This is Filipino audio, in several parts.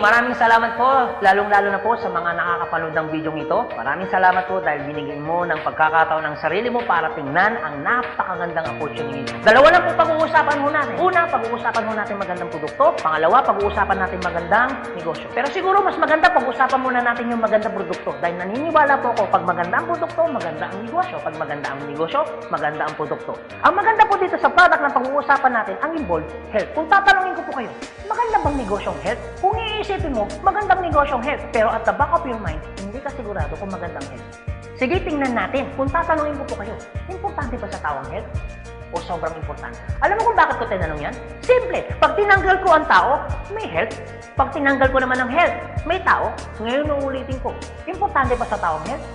maraming salamat po, lalong-lalo na po sa mga nakakapanood ng video ito. Maraming salamat po dahil binigyan mo ng pagkakataon ng sarili mo para tingnan ang napakagandang opportunity. Dalawa lang po pag-uusapan mo natin. Una, pag-uusapan mo natin magandang produkto. Pangalawa, pag-uusapan natin magandang negosyo. Pero siguro mas maganda pag-uusapan muna natin yung magandang produkto. Dahil naniniwala po ako, pag maganda ang produkto, maganda ang negosyo. Pag maganda ang negosyo, maganda ang produkto. Ang maganda po dito sa product na pag-uusapan natin, ang involved health. Kung tatanungin ko po kayo, maganda bang negosyong health? Kung iisipin mo, magandang negosyong health. Pero at the back of your mind, hindi ka sigurado kung magandang health. Sige, tingnan natin. Kung tatanungin ko po kayo, importante ba sa tao ang health? O sobrang importante? Alam mo kung bakit ko tinanong yan? Simple. Pag tinanggal ko ang tao, may health. Pag tinanggal ko naman ang health, may tao. Ngayon uulitin ko, importante ba sa tao ang health?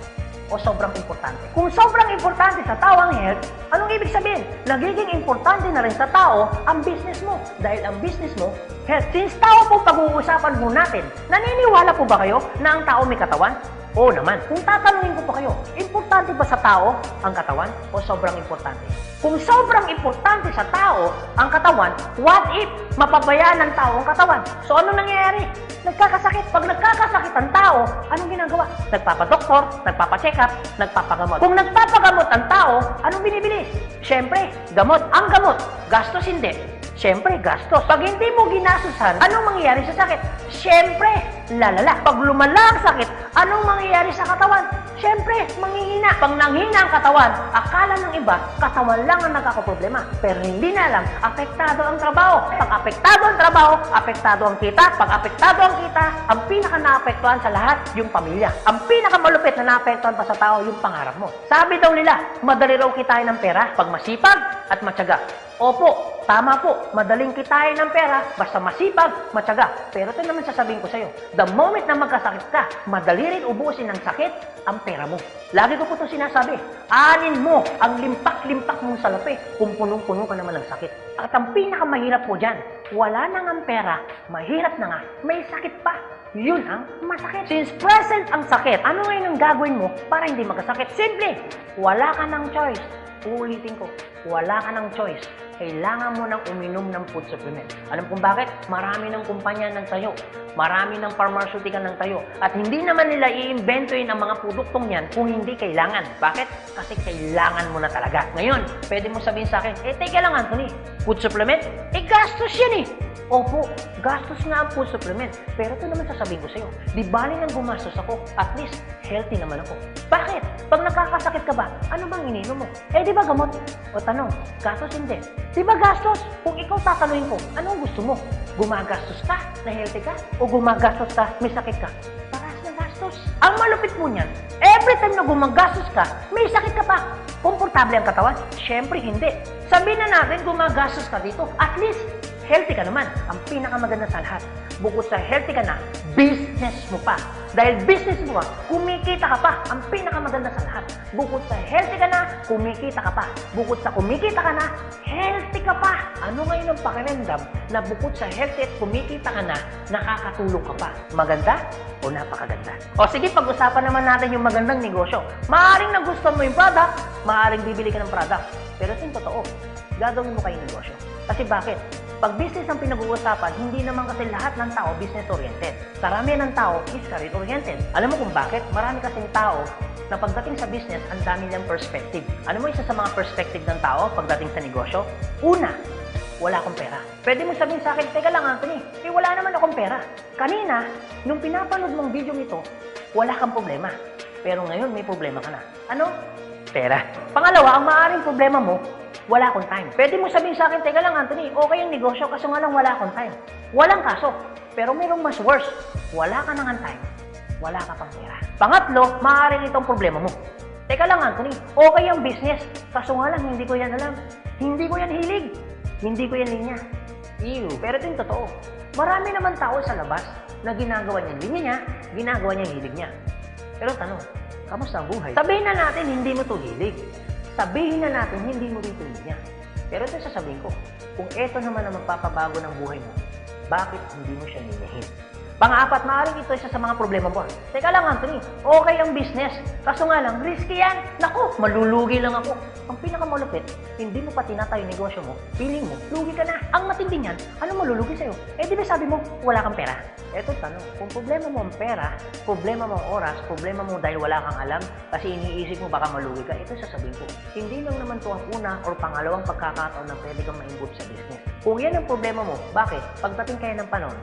O sobrang importante? Kung sobrang importante sa tao ang health, anong ibig sabihin? Nagiging importante na rin sa tao ang business mo. Dahil ang business mo, health. Since tao po pag-uusapan mo natin, naniniwala po ba kayo na ang tao may katawan? Oo naman. Kung tatanungin ko pa kayo, importante ba sa tao ang katawan o sobrang importante? Kung sobrang importante sa tao ang katawan, what if mapabayaan ng tao ang katawan? So ano nangyayari? Nagkakasakit. Pag nagkakasakit ang tao, anong ginagawa? Nagpapadoktor, nagpapacheck up, nagpapagamot. Kung nagpapagamot ang tao, anong binibili? Siyempre, gamot. Ang gamot, gastos hindi. Siyempre, gastos. Pag hindi mo ginasusan, anong mangyayari sa sakit? Siyempre, lalala. Pag lumala ang sakit, anong mangyayari sa katawan? Siyempre, manghihina. Pag nanghina ang katawan, akala ng iba, katawan lang ang nagkakaproblema. Pero hindi na alam, apektado ang trabaho. Pag apektado ang trabaho, apektado ang kita. Pag apektado ang kita, ang pinaka-naapektuhan sa lahat, yung pamilya. Ang pinaka-malupit na naapektuhan pa sa tao, yung pangarap mo. Sabi daw nila, madali raw kitain ng pera pag masipag at matyaga. Opo, tama po, madaling kitain ng pera basta masipag, matyaga. Pero ito naman sasabihin ko sa'yo, the moment na magkasakit ka, madali rin ubusin ng sakit ang pera mo. Lagi ko po ito sinasabi, anin mo ang limpak-limpak mong salapi kung punong-puno ka naman ng sakit. At ang pinakamahirap po dyan, wala na nga ang pera, mahirap na nga, may sakit pa. Yun ang masakit. Since present ang sakit, ano ngayon ang gagawin mo para hindi magkasakit? Simple, wala ka ng choice. Uulitin ko, wala ka ng choice. Kailangan mo nang uminom ng food supplement. Alam kung bakit? Marami ng kumpanya ng tayo. Marami ng pharmaceutical ng tayo. At hindi naman nila i-inventoyin ang mga produktong yan kung hindi kailangan. Bakit? Kasi kailangan mo na talaga. Ngayon, pwede mo sabihin sa akin, teka lang Anthony, food supplement? Gastos yan Opo, gastos nga ang food supplement. Pero ito naman sasabihin ko sa'yo, di bali nang gumastos ako, at least healthy naman ako. Bakit? Pag nakakasakit ka ba, ano bang ininom mo? Di ba gamot? O tanong, gastos hindi. Di ba gastos? Kung ikaw tatanungin ko, anong gusto mo? Gumagastos ka na healthy ka? O gumagastos ka, may sakit ka? Paras na gastos. Ang malupit mo niyan, every time na gumagastos ka, may sakit ka pa. Komportable ang katawan? Siyempre hindi. Sabihin na natin, gumagastos ka dito, at least healthy ka naman. Ang pinakamaganda sa lahat, bukod sa healthy ka na, business mo pa. Dahil business mo kumikita ka pa. Ang pinakamaganda sa lahat, bukod sa healthy ka na, kumikita ka pa. Bukod sa kumikita ka na, healthy ka pa. Ano ngayon ang pakiramdam na bukod sa healthy at kumikita ka na, nakakatulong ka pa? Maganda o napakaganda? O sige, pag-usapan naman natin yung magandang negosyo. Maaaring nagustuhan mo yung product, maaaring bibili ka ng product. Pero ito yung totoo, gagawin mo kayong negosyo. Kasi bakit? Pag business ang pinag-uusapan, hindi naman kasi lahat ng tao business-oriented. Karamihan ng tao is career-oriented. Alam mo kung bakit? Marami kasing tao na pagdating sa business, ang dami niyang perspective. Alam mo isa sa mga perspective ng tao pagdating sa negosyo? Una, wala akong pera. Pwede mo sabihin sa akin, teka lang Anthony, wala naman akong pera. Kanina, nung pinapanood mong video nito, wala kang problema. Pero ngayon, may problema ka na. Ano? Pera. Pangalawa, ang maaaring problema mo, wala akong time. Pwede mo sabihin sa akin, teka lang Anthony, okay yung negosyo, kaso nga lang wala akong time. Walang kaso. Pero mayroong mas worse. Wala ka nang time. Wala ka pang pera. Pangatlo, maaaring itong problema mo. Teka lang Anthony, okay yung business, kaso nga lang hindi ko yan alam. Hindi ko yan hilig. Hindi ko yan linya. Ew. Pero ito yung totoo. Marami naman tao sa labas na ginagawa niya yung linya niya, ginagawa niya yung hilig niya. Pero tanong, kamusta ang buhay? Sabihin na natin hindi mo to hilig. Sabihin na natin, hindi mo rito niya. Pero ito sasabihin ko, kung ito naman ang magpapabago ng buhay mo, bakit hindi mo siya ninahin? Pang-apat, maaaring ito isa sa mga problema mo. Teka lang, Anthony, okay ang business. Kaso nga lang, risky yan. Naku, malulugi lang ako. Ang pinakamalupit, hindi mo pa tinatayo yung negosyo mo, feeling mo, lugi ka na. Ang matindi niyan, ano malulugi sa'yo? Eh di ba sabi mo, wala kang pera? Eto tanong, kung problema mo ang pera, problema mo ang oras, problema mo dahil wala kang alam, kasi iniisip mo baka malugi ka, ito sasabihin ko. Hindi lang naman to ang una or pangalawang pagkakataon na pwede kang ma-involve sa business. Kung yan ang problema mo, bakit? Pagdating kayo ng panahon,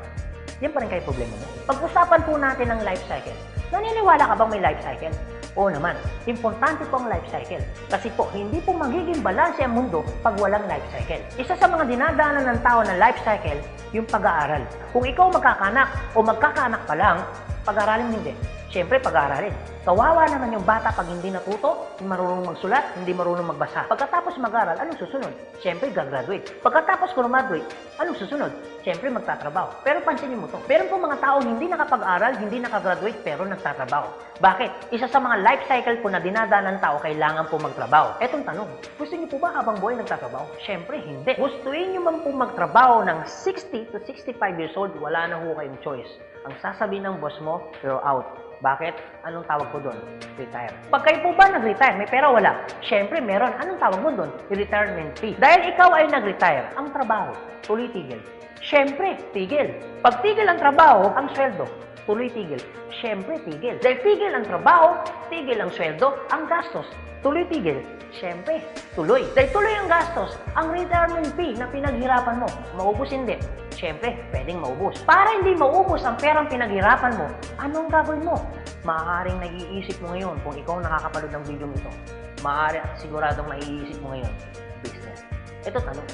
yan pa rin kayo problema mo. Pag-usapan po natin ang life cycle. Naniniwala ka bang may life cycle? Oo naman. Importante po ang life cycle. Kasi po, hindi po magiging balanse ang mundo pag walang life cycle. Isa sa mga dinadaanan ng tao na life cycle, yung pag-aaral. Kung ikaw magkakanak o magkakaanak pa lang, pag-aaralin hindi. Siyempre, pag-aaralin. Kawawa naman yung bata pag hindi natuto, hindi marunong magsulat, hindi marunong magbasa. Pagkatapos mag-aral, anong susunod? Siyempre, gagraduate. Pagkatapos graduate, anong susunod? Siyempre, magtatrabaho. Pero pansinin mo to. Meron po mga tao hindi nakapag-aral, hindi nakagraduate, pero nagtatrabaho. Bakit? Isa sa mga life cycle po na dinadaan ng tao, kailangan po magtrabaho. Etong tanong, gusto niyo po ba habang buhay nagtatrabaho? Siyempre, hindi. Gustuin niyo man po magtrabaho ng 60 to 65 years old, wala na ho kayong choice. Ang sasabihin ng boss mo, you're out. Bakit? Anong tawag ko doon? Retire. Pag kayo po ba nag-retire, may pera wala? Siyempre, meron. Anong tawag mo doon? Retirement fee. Dahil ikaw ay nag-retire, ang trabaho, tuloy-tigil. Siyempre, tigil. Pag tigil ang trabaho, ang sweldo, tuloy-tigil. Siyempre, tigil. Dahil tigil ang trabaho, tigil ang sweldo, ang gastos, tuloy-tigil. Siyempre, tuloy. Dahil tuloy ang gastos, ang retirement fee na pinaghirapan mo, maubos hindi. Siyempre, pwedeng maubos. Para hindi maubos ang perang pinaghirapan mo, anong gagawin mo? Maaaring nag-iisip mo ngayon kung ikaw nakakapanood ng video nito. Maaaring siguradong maiisip mo ngayon, business. Ito tanong.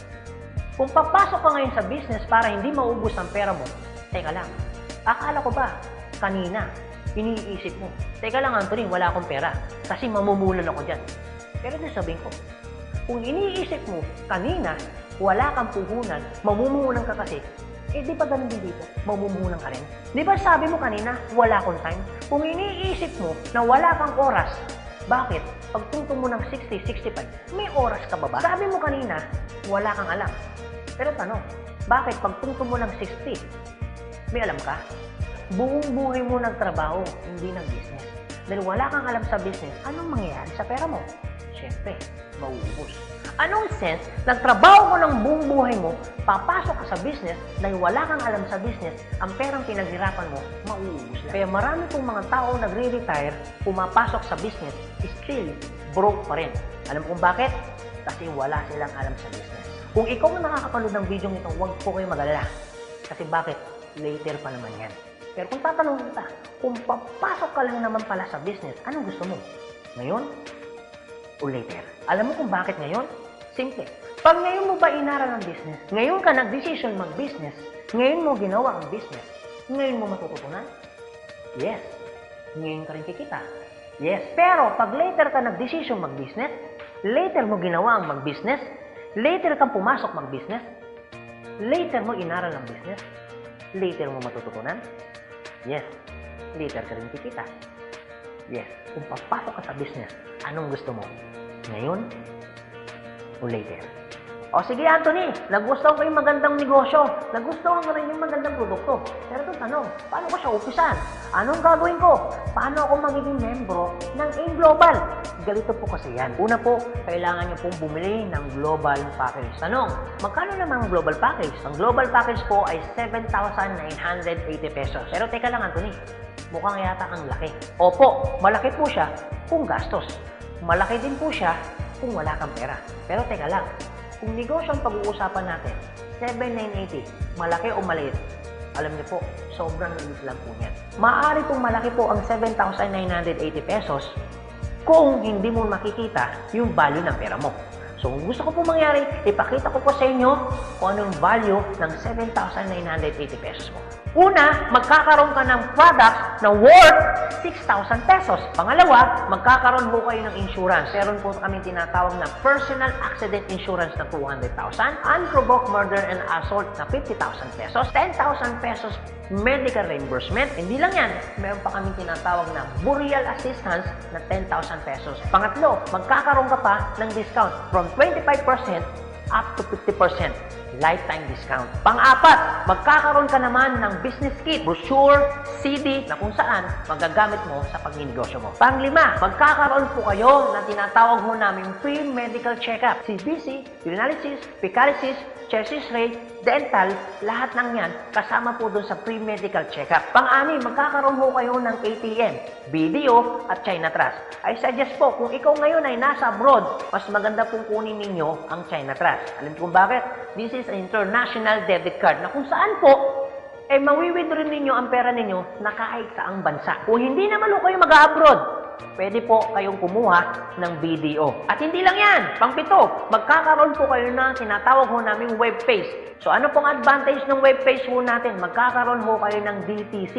Kung papasok ka ngayon sa business para hindi maubos ang pera mo, teka lang, akala ko ba kanina, iniisip mo, teka lang Anthony, wala akong pera kasi mamumulan ako dyan. Pero sabihin ko, kung iniisip mo kanina, wala kang puhunan, mamumunan ka kasi, eh di ba ganun din dito? Mamumunan ka rin. Di ba sabi mo kanina, wala akong time? Kung iniisip mo na wala kang oras, bakit? Pagtungtong mo ng 60, 65, may oras ka ba ba? Sabi mo kanina, wala kang alam. Pero tanong, bakit pagtungtong mo ng 60, may alam ka? Buong buhay mo nagtrabaho, hindi nag-business. Dahil wala kang alam sa business, anong mangyayari sa pera mo? Siyempre, mauubos. Anong sense, nagtrabaho mo ng buong buhay mo, papasok ka sa business, dahil wala kang alam sa business, ang perang pinaghirapan mo, mauubos lang. Kaya marami pong mga tao nagre-retire, pumapasok sa business, still broke pa rin. Alam kung bakit? Kasi wala silang alam sa business. Kung ikaw ang nakakapanood ng video nito, huwag po kayo mag-alala. Kasi bakit? Later pa naman yan. Pero kung tatanungin kita, kung papasok ka lang naman pala sa business, anong gusto mo? Ngayon o later? Alam mo kung bakit ngayon? Simple. Pag ngayon mo ba inaral ang business, ngayon ka nag-decision mag-business, ngayon mo ginawa ang business, ngayon mo matututunan? Yes. Ngayon ka rin kikita? Yes. Pero pag later ka nag-decision mag-business, later mo ginawa ang mag-business, later kang pumasok mag-business, later mo inaral ang business, later mo matututunan? Yes. Later ka rin kikita? Yes. Kung papasok ka sa business, anong gusto mo? Ngayon o later? O sige Anthony, nagustuhan ko yung magandang negosyo, nagustuhan ko rin yung magandang produkto. Pero ito tanong, paano ko siya umpisan? Anong gagawin ko? Paano ako magiging membro ng AIM Global? Galito po kasi yan. Una po, kailangan nyo pong bumili ng global package. Tanong, magkano naman ang global package? Ang global package po ay 7,980 pesos. Pero teka lang Anthony, mukhang yata ang laki. Opo, malaki po siya kung gastos. Malaki din po siya kung wala kang pera. Pero teka lang, kung negosyo ang pag-uusapan natin, 7,980, malaki o maliit? Alam niyo po, sobrang liit lang po niyan. Maaari pong malaki po ang 7,980 pesos kung hindi mo makikita yung value ng pera mo. So, kung gusto ko po mangyari, ipakita ko po sa inyo kung anong value ng 7,980 pesos mo. Una, magkakaroon ka ng products na worth 6,000 pesos. Pangalawa, magkakaroon po kayo ng insurance. Meron po kami tinatawag na personal accident insurance na 200,000, unprovoked murder and assault na 50,000 pesos, 10,000 pesos medical reimbursement. Hindi lang yan, meron pa kami tinatawag na burial assistance na 10,000 pesos. Pangatlo, magkakaroon ka pa ng discount from 25% up to 50%. lifetime discount. Pang-apat, magkakaroon ka naman ng business kit, brochure, CD na kung saan magagamit mo sa pagninegosyo mo. Pang-lima, magkakaroon po kayo na tinatawag mo namin free medical check-up. CBC, urinalysis, fecalysis, chest x-ray, dental, lahat ng yan kasama po doon sa free medical check-up. Pang-anim, magkakaroon po kayo ng ATM, BDO at China Trust. I suggest po, kung ikaw ngayon ay nasa abroad, mas maganda pong kunin ninyo ang China Trust. Alam kung bakit? This is an international debit card na kung saan po, mawi-withdraw ninyo ang pera ninyo na kahit saang bansa. Kung hindi naman kayo mag-abroad, pwede po kayong kumuha ng BDO. At hindi lang yan, pang-pito, magkakaroon po kayo ng tinatawag ho naming web page. So ano pong advantage ng web page ho natin? Magkakaroon ho kayo ng DTC,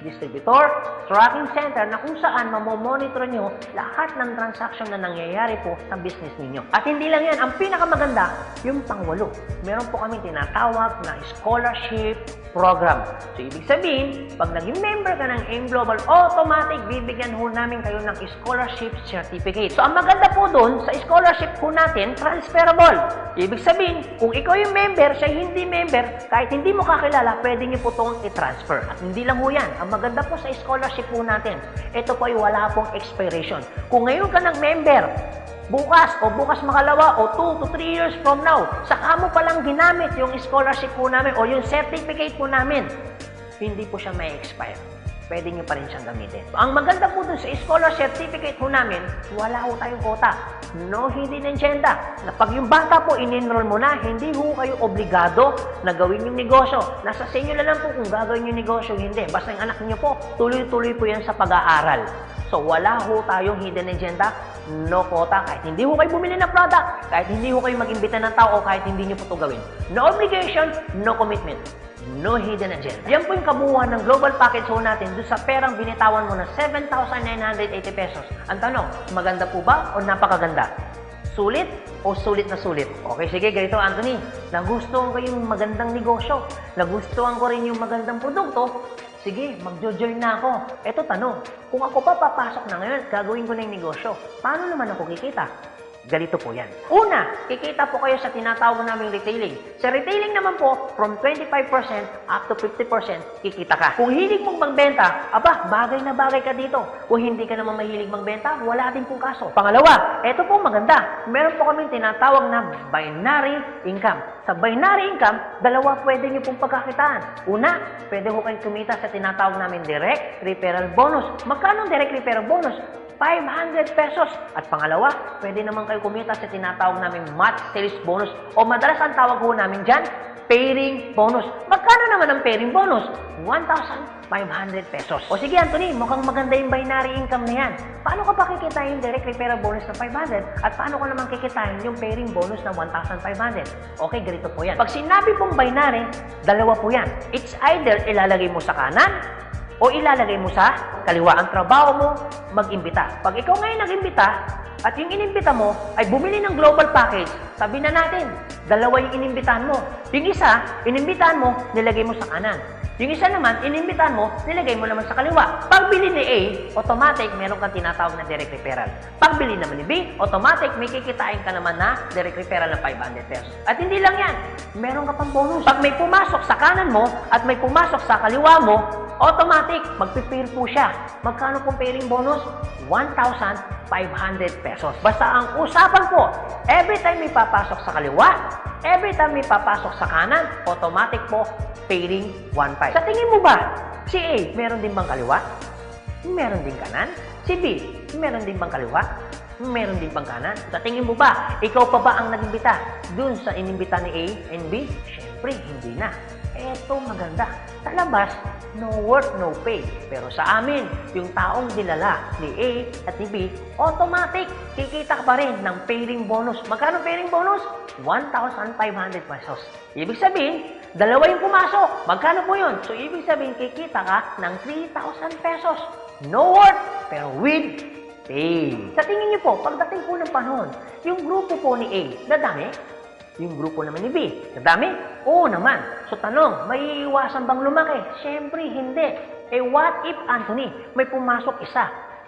Distributor Tracking Center, na kung saan mamomonitor nyo lahat ng transaction na nangyayari po sa business ninyo. At hindi lang yan, ang pinakamaganda, yung pang-walo. Meron po kami tinatawag na scholarship program. So, ibig sabihin, pag naging member ka ng AIM Global, automatic bibigyan ho namin kayo ng scholarship certificate. So, ang maganda po dun, sa scholarship po natin, transferable. Ibig sabihin, kung ikaw yung member, siya hindi member, kahit hindi mo kakilala, pwede niyo po itong i-transfer. At hindi lang ho yan. Ang maganda po sa scholarship po natin, ito po ay wala pong expiration. Kung ngayon ka ng member, bukas o bukas makalawa o 2 to 3 years from now, saka mo palang ginamit yung scholarship po namin o yung certificate po namin, hindi po siya may expire. Pwede nyo pa rin siyang gamitin. Ang maganda po dun sa scholar certificate po namin, wala ho tayong quota. No hidden agenda. Na pag yung bata po in-enroll mo na, hindi ho kayo obligado na gawin yung negosyo. Nasa sa inyo na lang po kung gagawin yung negosyo, hindi. Basta yung anak niyo po, tuloy-tuloy po yan sa pag-aaral. So, wala ho tayong hidden agenda, no quota. Kahit hindi ho kayo bumili ng product, kahit hindi ho kayo mag-imbita ng tao, kahit hindi nyo po ito gawin. No obligation, no commitment. No hidden agenda. Yan po yung kabuuan ng global package ho natin doon sa perang binitawan mo na 7,980 pesos. Ang tanong, maganda po ba o napakaganda? Sulit o sulit na sulit? Okay, sige, ganito Anthony. Nagustuhan ko yung magandang negosyo. Nagustuhan ko rin yung magandang produkto. Sige, magjo-join na ako. Eto tanong, kung ako pa papasok na ngayon, gagawin ko na yung negosyo, paano naman ako kikita? Ganito po yan. Una, kikita po kayo sa tinatawag naming retailing. Sa retailing naman po, from 25% up to 50%, kikita ka. Kung hilig mong magbenta, aba, bagay na bagay ka dito. Kung hindi ka naman mahilig magbenta, wala din pong kaso. Pangalawa, eto po maganda. Meron po kaming tinatawag na binary income. Sa binary income, dalawa pwede nyo pong pagkakitaan. Una, pwede ho kayong kumita sa tinatawag namin direct referral bonus. Magkano ang direct referral bonus? 500 pesos. At pangalawa, pwede naman kayo kumita sa tinatawag namin match sales bonus o madalas ang tawag ho namin dyan, pairing bonus. Magkano naman ang pairing bonus? 1,500 pesos. O sige Anthony, mukhang maganda yung binary income na yan. Paano ka pa kikitain yung direct referral bonus na 500 at paano ka naman kikitain yung pairing bonus na 1,500? Okay, ganito po yan. Pag sinabi pong binary, dalawa po yan. It's either ilalagay mo sa kanan o ilalagay mo sa kaliwa. Ang trabaho mo, mag-imbita. Pag ikaw ngayon nag-imbita, at yung inimbita mo ay bumili ng global package, sabi na natin, dalawa yung inimbitahan mo. Yung isa, inimbitahan mo, nilagay mo sa kanan. Yung isa naman, inimbitahan mo, nilagay mo naman sa kaliwa. Pagbili ni A, automatic, meron kang tinatawag na direct referral. Pagbili naman ni B, automatic, may kikitain ka naman na direct referral ng 500 pesos. At hindi lang yan, meron ka pang bonus. Pag may pumasok sa kanan mo at may pumasok sa kaliwa mo, automatic, magpipair po siya. Magkano pong pairing bonus? 1,500 pesos. Basta ang usapan po, every time may papasok sa kaliwa, every time may papasok sa kanan, automatic po, pairing 1,500. Sa tingin mo ba, si A, meron din bang kaliwa? Meron din kanan? Si B, meron din bang kaliwa? Meron din bang kanan? Sa tingin mo ba, ikaw pa ba ang nag-imbita dun sa inimbita ni A and B? Siyempre, hindi na. Eto maganda. Sa labas, no work, no pay. Pero sa amin, yung taong dilala ni A at ni B, automatic, kikita ka pa rin ng pairing bonus. Magkano pairing bonus? 1,500 pesos. Ibig sabihin, dalawa yung pumasok. Magkano po yun? So, ibig sabihin, kikita ka ng 3,000 pesos. No work, pero with pay. Sa tingin niyo po, pagdating po ng panahon, yung grupo po ni A, nadami? Yung grupo naman ni B, nadami? Oo naman. So tanong, may iwasan bang lumaki? Siyempre, hindi. Eh what if, Anthony, may pumasok isa?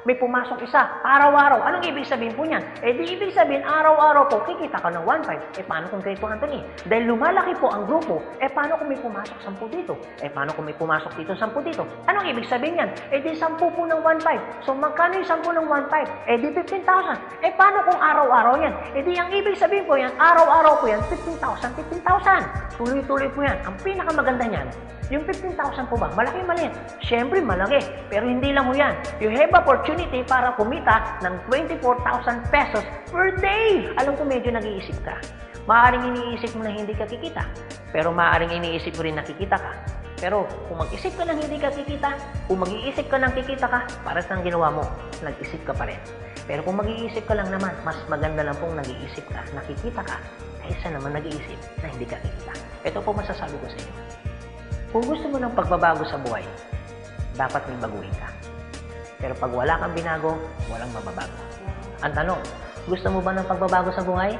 may pumasok isa, araw-araw. Anong ibig sabihin po niyan? Di ibig sabihin, araw-araw po, kikita ka ng 1.5. Paano kung Kuya Anthony? Dahil lumalaki po ang grupo, paano kung may pumasok 10 dito? Paano kung may pumasok dito 10 dito? Anong ibig sabihin yan? Di 10 po ng 1.5. So, magkano yung 10 ng 1.5? Di 15,000. Paano kung araw-araw yan? Di ang ibig sabihin po yan, araw-araw po yan, 15,000, 15,000. Tuloy-tuloy po yan. Ang pinakamaganda niyan, yung 15,000 po ba? Malaki mali. Siyempre malaki. Pero hindi lang mo yan. You have opportunity para kumita ng 24,000 pesos per day. Alam ko medyo nag-iisip ka. Maaaring iniisip mo na hindi ka kikita. Pero maaaring iniisip mo rin na kikita ka. Pero kung mag-isip ka ng hindi ka kikita, kung mag-iisip ka ng kikita ka, para saan ginawa mo? Nag-isip ka pa rin. Pero kung mag-iisip ka lang naman, mas maganda lang pong nag-iisip ka, nakikita ka, kaysa naman nag-iisip na hindi ka kikita. Ito po masasabi ko sa inyo. Kung gusto mo ng pagbabago sa buhay, dapat may baguhin ka. Pero pag wala kang binago, walang mababago. Ang tanong, gusto mo ba ng pagbabago sa buhay?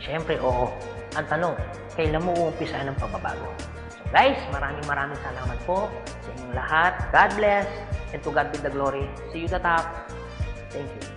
Siyempre, oo. Ang tanong, kailan mo uumpisa ng pagbabago? So guys, maraming salamat po sa inyong lahat. God bless, and to God be the glory. See you at the top. Thank you.